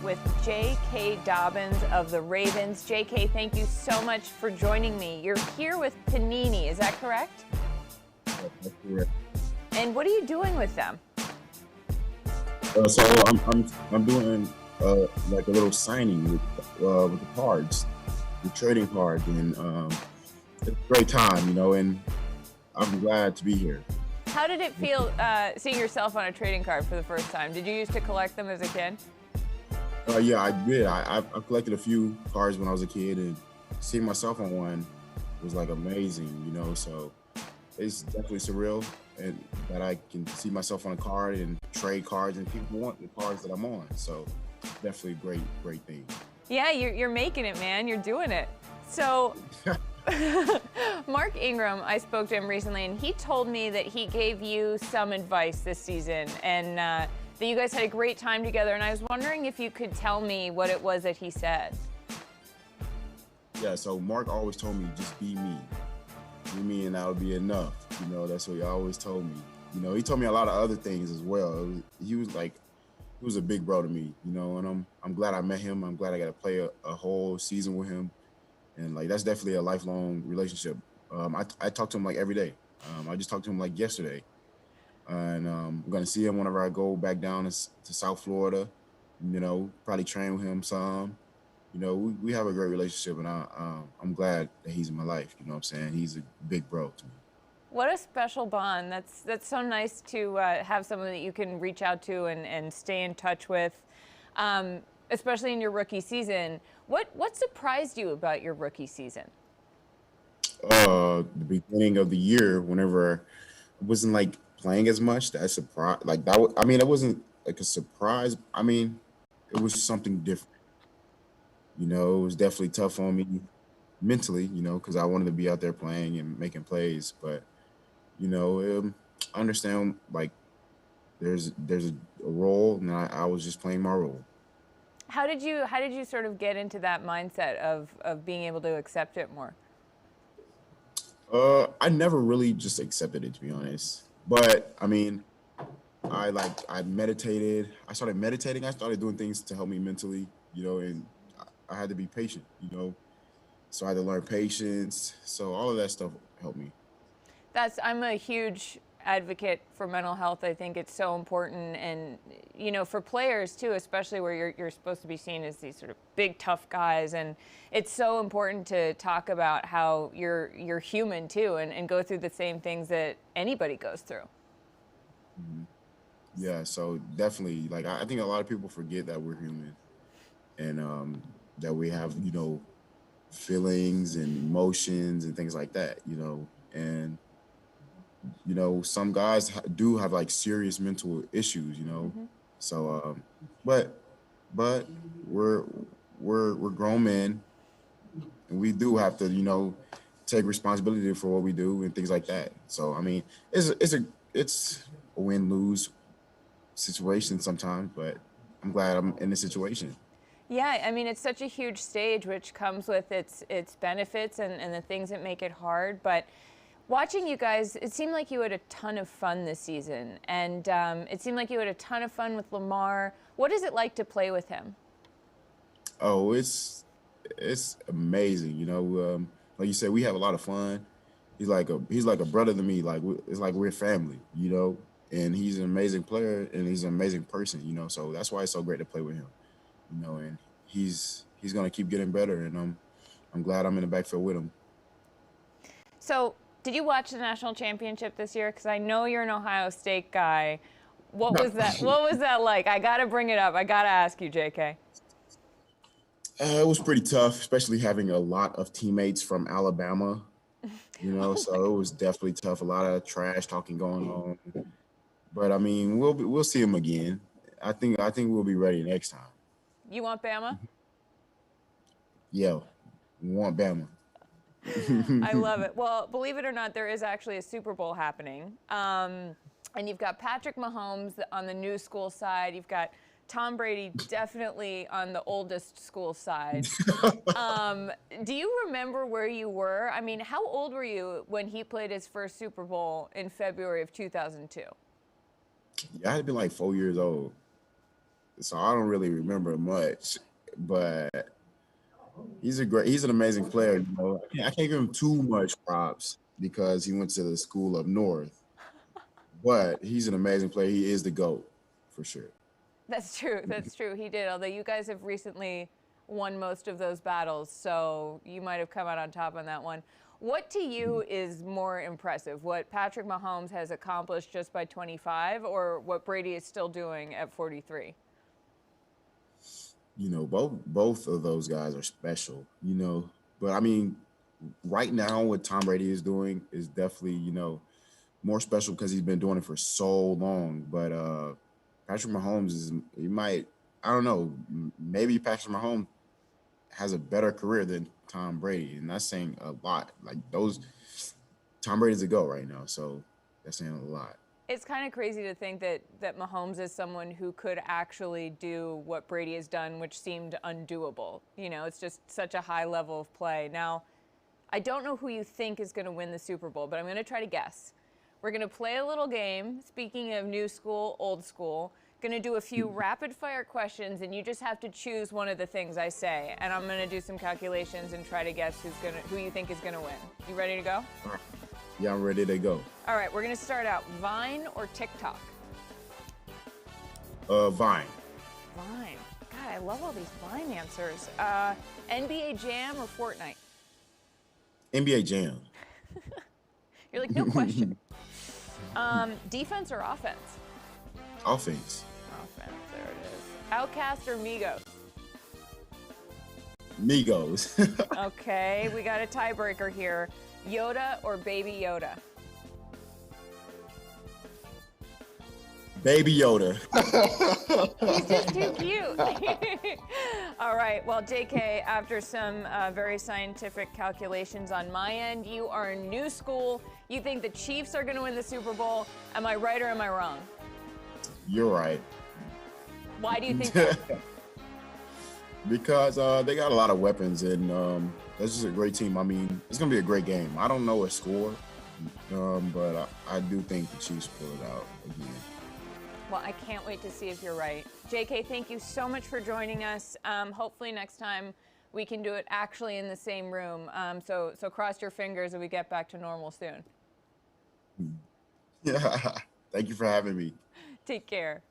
with JK Dobbins of the Ravens. JK, thank you so much for joining me. You're here with Panini, is that correct? That's correct. And what are you doing with them? So I'm doing like a little signing with the cards, the trading cards, and it's a great time, and I'm glad to be here. How did it feel seeing yourself on a trading card for the first time? Did you used to collect them as a kid? Yeah, I did. I collected a few cards when I was a kid, and seeing myself on one was like amazing, So it's definitely surreal, and that I can see myself on a card and trade cards, and people want the cards that I'm on. So definitely a great thing. Yeah, you're making it, man. You're doing it. So. Mark Ingram, I spoke to him recently, and he told me that he gave you some advice this season, and that you guys had a great time together, and I was wondering if you could tell me what it was that he said. Yeah, so Mark always told me, just be me. Be me, and that'll be enough. That's what he always told me. He told me a lot of other things as well. He was a big bro to me, and I'm glad I met him. I'm glad I got to play a whole season with him. And that's definitely a lifelong relationship. I talk to him every day. I just talked to him yesterday, and I'm gonna see him whenever I go back down to South Florida. Probably train with him some. We have a great relationship, and I'm glad that he's in my life. You know what I'm saying? He's a big bro to me. What a special bond. That's so nice to have someone that you can reach out to and stay in touch with. Especially in your rookie season. What surprised you about your rookie season? The beginning of the year, whenever I wasn't playing as much, that surprised. It wasn't a surprise. It was something different. It was definitely tough on me mentally, because I wanted to be out there playing and making plays. But, I understand there's a role, and I was just playing my role. How did you sort of get into that mindset of being able to accept it more? I never really just accepted it, to be honest. But I meditated. I started meditating. I started doing things to help me mentally, and I had to be patient, So I had to learn patience. So all of that stuff helped me. I'm a huge advocate for mental health. I think it's so important, and for players too, especially where you're supposed to be seen as these sort of big tough guys, and it's so important to talk about how you're human too, and go through the same things that anybody goes through. Mm-hmm. Yeah, so definitely, I think a lot of people forget that we're human, and that we have feelings and emotions and things like that, and some guys do have serious mental issues, Mm-hmm. So but we're grown men, and we do have to take responsibility for what we do and things like that. So it's a win-lose situation sometimes, but I'm glad I'm in this situation. Yeah, it's such a huge stage, which comes with its benefits and the things that make it hard. But watching you guys, it seemed like you had a ton of fun this season, and it seemed like you had a ton of fun with Lamar. What is it like to play with him? Oh, it's amazing. Like you said, we have a lot of fun. He's like a brother to me. It's like we're family, And he's an amazing player, and he's an amazing person, So that's why it's so great to play with him, And he's gonna keep getting better, and I'm glad I'm in the backfield with him. So, did you watch the national championship this year? Because I know you're an Ohio State guy. What was that? What was that like? I gotta bring it up. I gotta ask you, JK. It was pretty tough, especially having a lot of teammates from Alabama. So it was definitely tough. A lot of trash talking going on. But we'll see him again. I think we'll be ready next time. You want Bama? Yeah, we want Bama. I love it. Well, believe it or not, there is actually a Super Bowl happening. And you've got Patrick Mahomes on the new school side. You've got Tom Brady definitely on the oldest school side. Do you remember where you were? How old were you when he played his first Super Bowl in February of 2002? Yeah, I had been 4 years old. so I don't really remember much. But he's an amazing player. You know, I can't give him too much props because he went to the school up north. But he's an amazing player. He is the GOAT for sure. That's true. That's true. He did. Although you guys have recently won most of those battles, so you might have come out on top on that one. What to you is more impressive? What Patrick Mahomes has accomplished just by 25, or what Brady is still doing at 43? You know, both of those guys are special. You know, but I mean, right now what Tom Brady is doing is definitely more special because he's been doing it for so long. But Patrick Mahomes I don't know, maybe Patrick Mahomes has a better career than Tom Brady, and that's saying a lot. Like Tom Brady's a GOAT right now, so that's saying a lot. It's kind of crazy to think that Mahomes is someone who could actually do what Brady has done, which seemed undoable. You know, it's just such a high level of play. Now, I don't know who you think is going to win the Super Bowl, but I'm going to try to guess. We're going to play a little game, speaking of new school, old school. Going to do a few rapid fire questions, and you just have to choose one of the things I say. And I'm going to do some calculations and try to guess who you think is going to win. You ready to go? Yeah, I'm ready to go. All right, we're going to start out. Vine or TikTok? Vine. Vine. God, I love all these Vine answers. NBA Jam or Fortnite? NBA Jam. You're like, no question. Defense or offense? Offense. Offense, there it is. Outcast or Migos? Migos. Okay, we got a tiebreaker here. Yoda or Baby Yoda? Baby Yoda. He's just too cute. All right, well, JK, after some very scientific calculations on my end, you are new school. You think the Chiefs are going to win the Super Bowl. Am I right or am I wrong? You're right. Why do you think that? Because they got a lot of weapons, and that's just a great team. I mean, it's going to be a great game. I don't know a score, but I do think the Chiefs pull it out again. Well, I can't wait to see if you're right. JK, thank you so much for joining us. Hopefully next time we can do it actually in the same room. So cross your fingers and we get back to normal soon. Yeah. Thank you for having me. Take care.